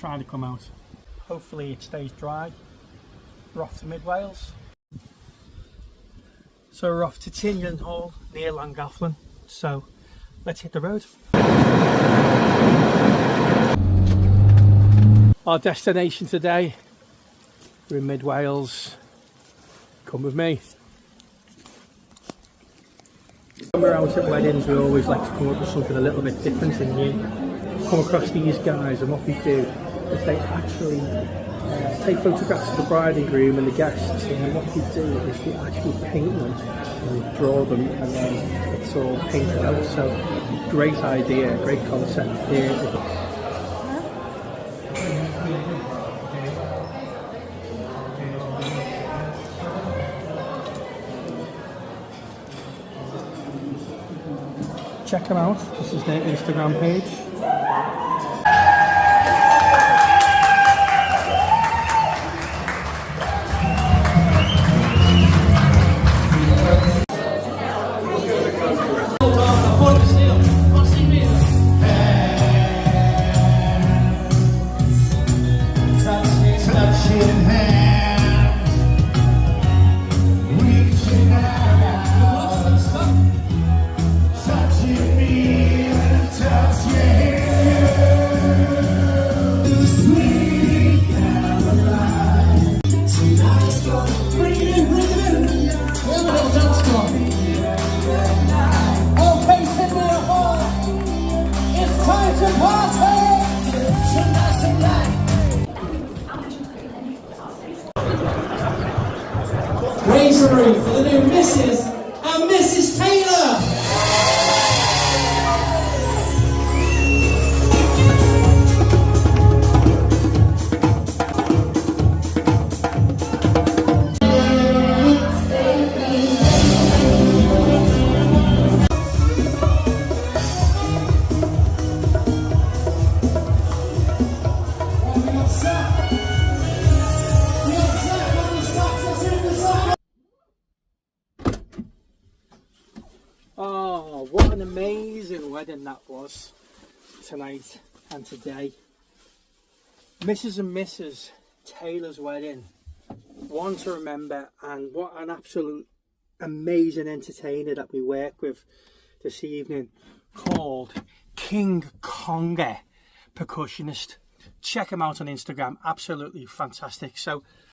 trying to come out. Hopefully it stays dry. We're off to Mid Wales. So we're off to Tinian Hall near Llangollen. So let's hit the road. Our destination today, we're in Mid Wales. Come with me. When we're out at weddings, we always like to come up with something a little bit different and new. Come across these guys, and what we do is they actually take photographs of the bride and groom and the guests, and then what we do is we actually paint them and draw them, and then it's all painted out. So great idea, great concept here. Check them out, this is their Instagram page. Racery for the new Mrs. and Mrs. Taylor. Oh, what an amazing wedding that was tonight and today. Mrs. and Mrs. Taylor's wedding. One to remember, and what an absolute amazing entertainer that we work with this evening, called King Konga, percussionist. Check him out on Instagram, absolutely fantastic. So